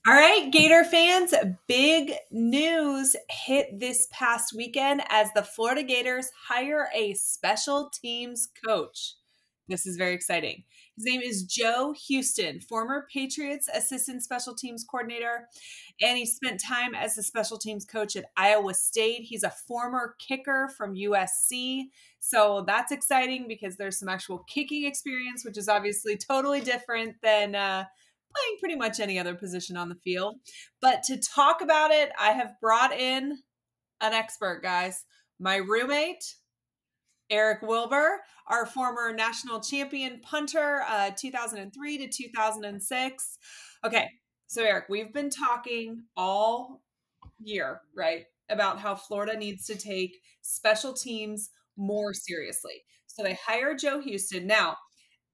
All right, Gator fans, big news hit this past weekend as the Florida Gators hire a special teams coach. This is very exciting. His name is Joe Houston, former Patriots assistant special teams coordinator, and he spent time as the special teams coach at Iowa State. He's a former kicker from USC. So that's exciting because there's some actual kicking experience, which is obviously totally different than playing pretty much any other position on the field. But to talk about it, I have brought in an expert, guys. My roommate, Eric Wilbur, our former national champion punter, 2003 to 2006. Okay, so Eric, we've been talking all year, right, about how Florida needs to take special teams more seriously. So they hired Joe Houston. Now,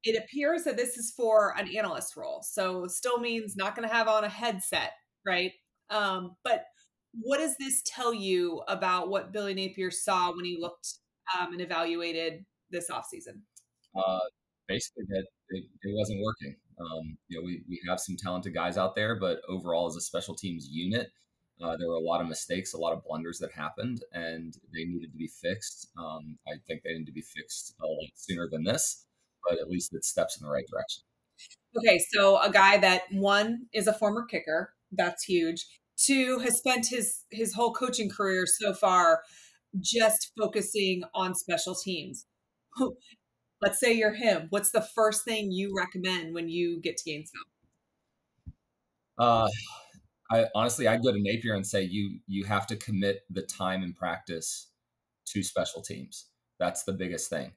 it appears that this is for an analyst role. So still means not going to have on a headset, right? But what does this tell you about what Billy Napier saw when he looked and evaluated this offseason? Uh, Basically, that it wasn't working. We have some talented guys out there, but overall, as a special teams unit, there were a lot of mistakes, a lot of blunders that happened, and they needed to be fixed. I think they need to be fixed a lot sooner than this, but at least it steps in the right direction. Okay, so a guy that one is a former kicker, that's huge. Two has spent his whole coaching career so far just focusing on special teams. Let's say you're him. What's the first thing you recommend when you get to Gainesville? Uh, I'd go to Napier and say you have to commit the time and practice to special teams. That's the biggest thing.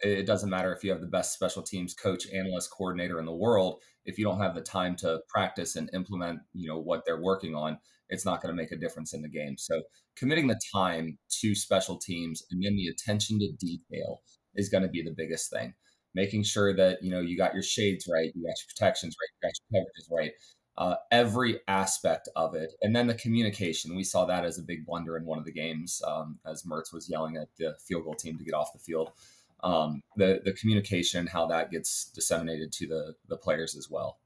It doesn't matter if you have the best special teams coach, analyst, coordinator in the world. If you don't have the time to practice and implement, what they're working on, it's not going to make a difference in the game. So committing the time to special teams and then the attention to detail is going to be the biggest thing. Making sure that, you got your shades right, you got your protections right, you got your coverages right. Every aspect of it. And then the communication, we saw that as a big blunder in one of the games as Mertz was yelling at the field goal team to get off the field. The communication, how that gets disseminated to the players as well.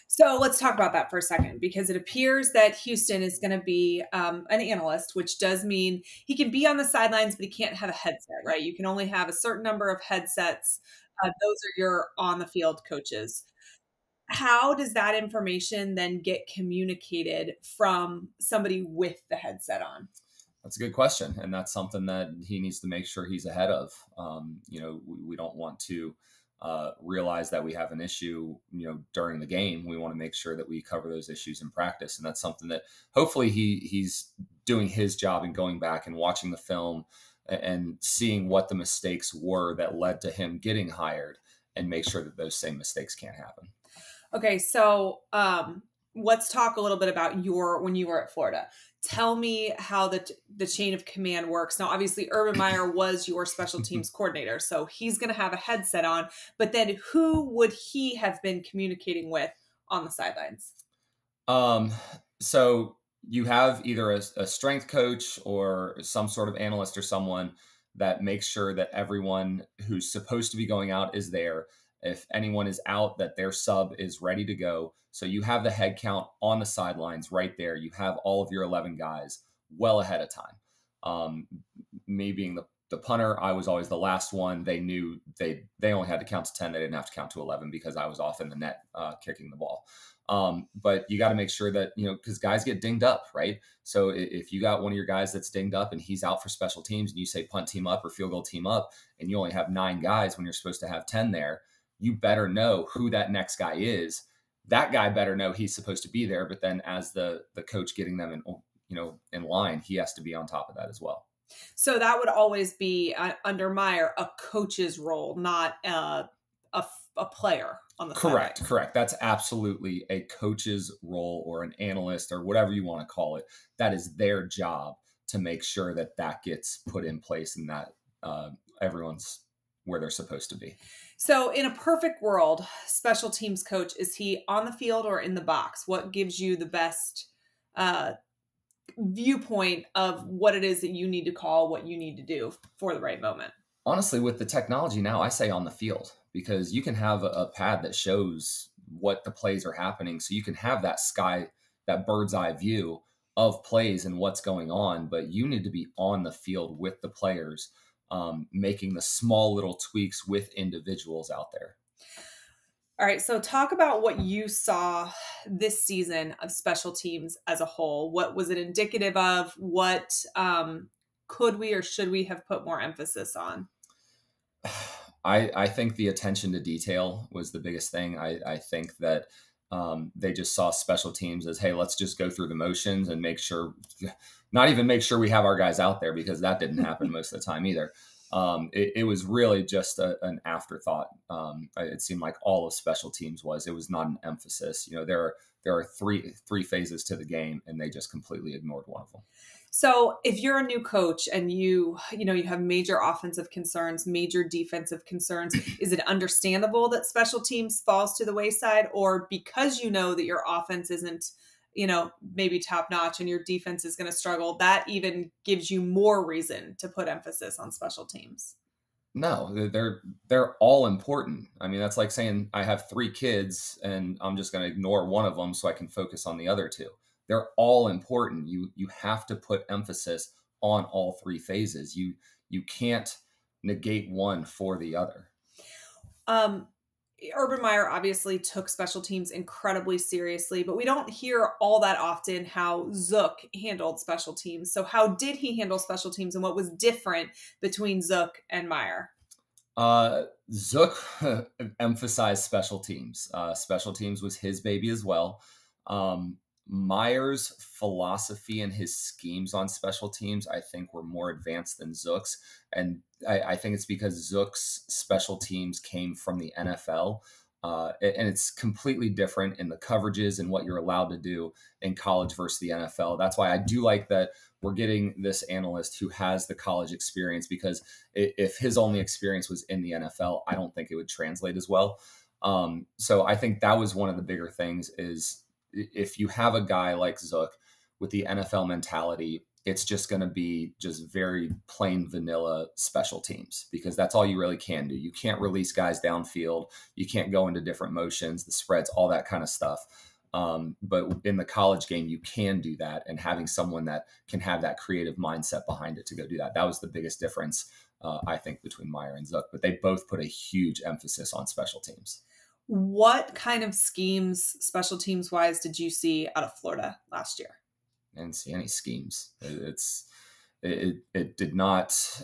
So let's talk about that for a second, because it appears that Houston is going to be an analyst, which does mean he can be on the sidelines, but he can't have a headset, right? You can only have a certain number of headsets. Those are your on the field coaches. How does that information then get communicated from somebody with the headset on? That's a good question. And that's something that he needs to make sure he's ahead of. We don't want to realize that we have an issue, during the game. We want to make sure that we cover those issues in practice. And that's something that hopefully he's doing his job and going back and watching the film and seeing what the mistakes were that led to him getting hired and make sure that those same mistakes can't happen. Okay, so let's talk a little bit about when you were at Florida. Tell me how the chain of command works. Now, obviously, Urban Meyer was your special teams coordinator, so he's going to have a headset on. But then, who would he have been communicating with on the sidelines? So you have either a strength coach or some sort of analyst or someone that makes sure that everyone who's supposed to be going out is there. If anyone is out, that their sub is ready to go. So you have the head count on the sidelines right there. You have all of your 11 guys well ahead of time. Me being the punter, I was always the last one. They knew they only had to count to 10. They didn't have to count to 11 because I was off in the net kicking the ball. But you got to make sure that, because guys get dinged up, right? So if you got one of your guys that's dinged up and he's out for special teams and you say punt team up or field goal team up, and you only have 9 guys when you're supposed to have 10 there, you better know who that next guy is. That guy better know he's supposed to be there. But then as the coach getting them in line, he has to be on top of that as well. So that would always be under Meyer, a coach's role, not a player on the Correct. sideline. Correct. That's absolutely a coach's role or an analyst or whatever you want to call it. That is their job to make sure that gets put in place and that everyone's where they're supposed to be. So in a perfect world, special teams coach, is he on the field or in the box? What gives you the best viewpoint of what it is that you need to call, what you need to do for the right moment? Honestly, with the technology now, I say on the field, because you can have a pad that shows what the plays are happening. So you can have that sky that bird's eye view of plays and what's going on, but you need to be on the field with the players, making the small little tweaks with individuals out there. All right, so talk about what you saw this season of special teams as a whole. What was it indicative of? What could we or should we have put more emphasis on? I think the attention to detail was the biggest thing. I think that they just saw special teams as, hey, let's just go through the motions and make sure, not even make sure we have our guys out there, because that didn't happen most of the time either. It was really just an afterthought. It seemed like all of special teams it was not an emphasis. There are three phases to the game, and they just completely ignored one of them. So if you're a new coach and you have major offensive concerns, major defensive concerns, is it understandable that special teams falls to the wayside? Or because you know that your offense isn't, maybe top notch and your defense is going to struggle, that even gives you more reason to put emphasis on special teams? No, they're all important. I mean, that's like saying I have 3 kids and I'm just going to ignore one of them so I can focus on the other 2. They're all important. You have to put emphasis on all 3 phases. You can't negate one for the other. Urban Meyer obviously took special teams incredibly seriously, but we don't hear all that often how Zook handled special teams. So how did he handle special teams, and what was different between Zook and Meyer? Zook emphasized special teams. Special teams was his baby as well. Meyer's philosophy and his schemes on special teams, I think, were more advanced than Zook's. And I think it's because Zook's special teams came from the NFL. And it's completely different in the coverages and what you're allowed to do in college versus the NFL. That's why I do like that we're getting this analyst who has the college experience, because if his only experience was in the NFL, I don't think it would translate as well. So I think that was one of the bigger things is, if you have a guy like Zook with the NFL mentality, it's just going to be just very plain vanilla special teams, because that's all you really can do. You can't release guys downfield. You can't go into different motions, the spreads, all that kind of stuff. But in the college game, you can do that. And having someone that can have that creative mindset behind it to go do that, that was the biggest difference, I think, between Meyer and Zook. But they both put a huge emphasis on special teams. What kind of schemes, special teams wise, did you see out of Florida last year? I didn't see any schemes. It did not.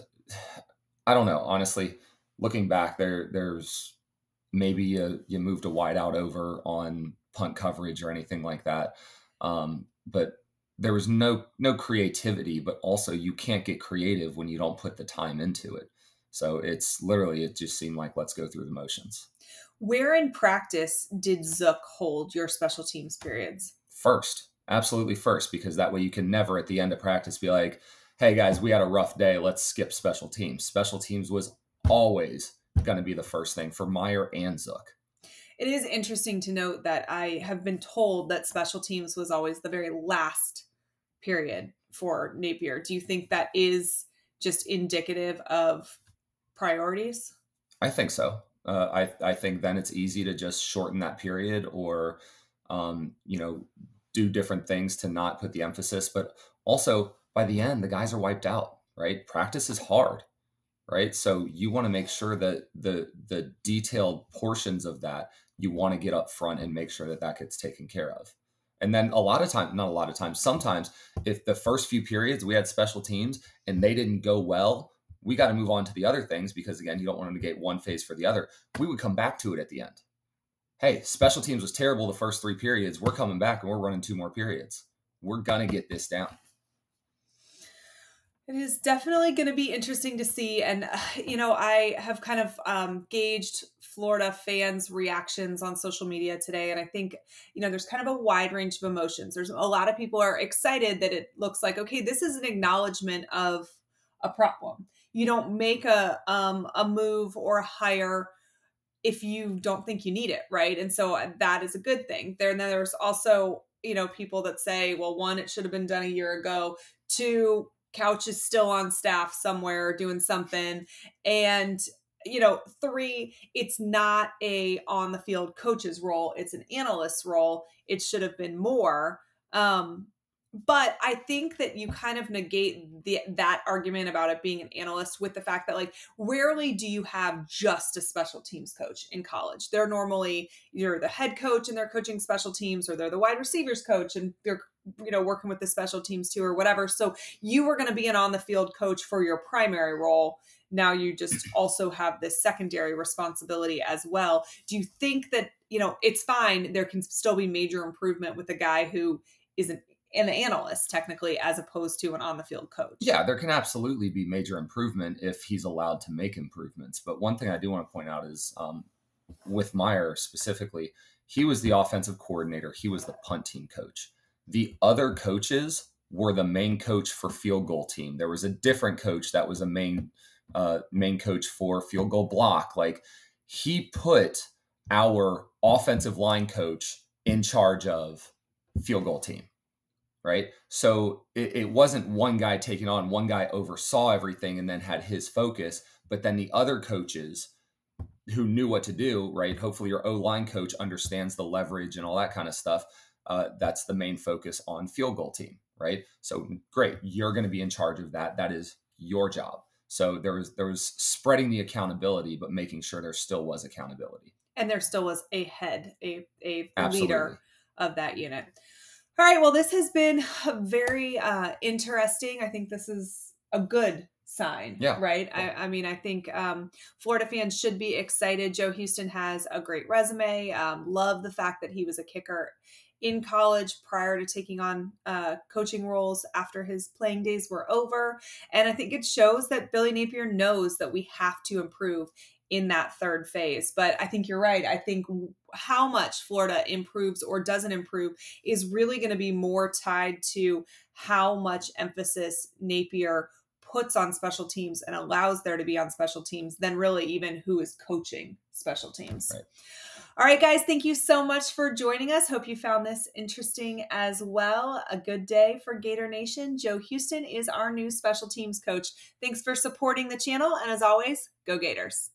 I don't know. Honestly, looking back, there's maybe you moved a wide out over on punt coverage or anything like that, but there was no creativity. But also, you can't get creative when you don't put the time into it. So it just seemed like, let's go through the motions. Where in practice did Zook hold your special teams periods? First, absolutely first, because that way you can never at the end of practice be like, hey guys, we had a rough day, let's skip special teams. Special teams was always going to be the first thing for Meyer and Zook. It is interesting to note that I have been told that special teams was always the very last period for Napier. Do you think that is just indicative of priorities? I think so. I think then it's easy to just shorten that period, or, do different things to not put the emphasis. But also, by the end, the guys are wiped out, right? Practice is hard, right? So you want to make sure that the detailed portions of that, you want to get up front and make sure that gets taken care of. And then sometimes if the first few periods we had special teams and they didn't go well, we got to move on to the other things, because again, you don't want to negate one phase for the other. We would come back to it at the end. Hey, special teams was terrible the first 3 periods. We're coming back and we're running 2 more periods. We're going to get this down. It is definitely going to be interesting to see. And, I have kind of gauged Florida fans' reactions on social media today. And I think, there's kind of a wide range of emotions. There's a lot of people are excited that it looks like, okay, this is an acknowledgement of a problem. You don't make a move or a hire if you don't think you need it, right? And so that is a good thing. Then there's also, people that say, well, 1, it should have been done a year ago. 2, Couch is still on staff somewhere doing something. And, 3, it's not a on the field coach's role. It's an analyst's role. It should have been more. But I think that you kind of negate that argument about it being an analyst with the fact that, like, rarely do you have just a special teams coach in college. They're normally either the head coach and they're coaching special teams, or they're the wide receivers coach and they're, working with the special teams too, or whatever. So you were going to be an on the field coach for your primary role. Now you just also have this secondary responsibility as well. Do you think that, it's fine, there can still be major improvement with a guy who isn't an analyst technically, as opposed to an on the field coach? Yeah, there can absolutely be major improvement if he's allowed to make improvements. But one thing I do want to point out is with Meyer specifically, he was the offensive coordinator. He was the punt team coach. The other coaches were the main coach for field goal team. There was a different coach that was a main coach for field goal block. Like, he put our offensive line coach in charge of field goal team. Right. So it wasn't one guy taking on, one guy oversaw everything and then had his focus, but then the other coaches who knew what to do, right? Hopefully your O-line coach understands the leverage and all that kind of stuff. That's the main focus on field goal team, right? So great. You're going to be in charge of that. That is your job. So there was spreading the accountability, but making sure there still was accountability. And there still was a head, a Absolutely. leader of that unit. All right. Well, this has been very interesting. I think this is a good sign, right? Yeah. I think Florida fans should be excited. Joe Houston has a great resume. Love the fact that he was a kicker in college prior to taking on coaching roles after his playing days were over. And I think it shows that Billy Napier knows that we have to improve in that third phase. But I think you're right. I think how much Florida improves or doesn't improve is really going to be more tied to how much emphasis Napier puts on special teams and allows there to be on special teams than really even who is coaching special teams. Right. All right, guys, thank you so much for joining us. Hope you found this interesting as well. A good day for Gator Nation. Joe Houston is our new special teams coach. Thanks for supporting the channel. And as always, go Gators.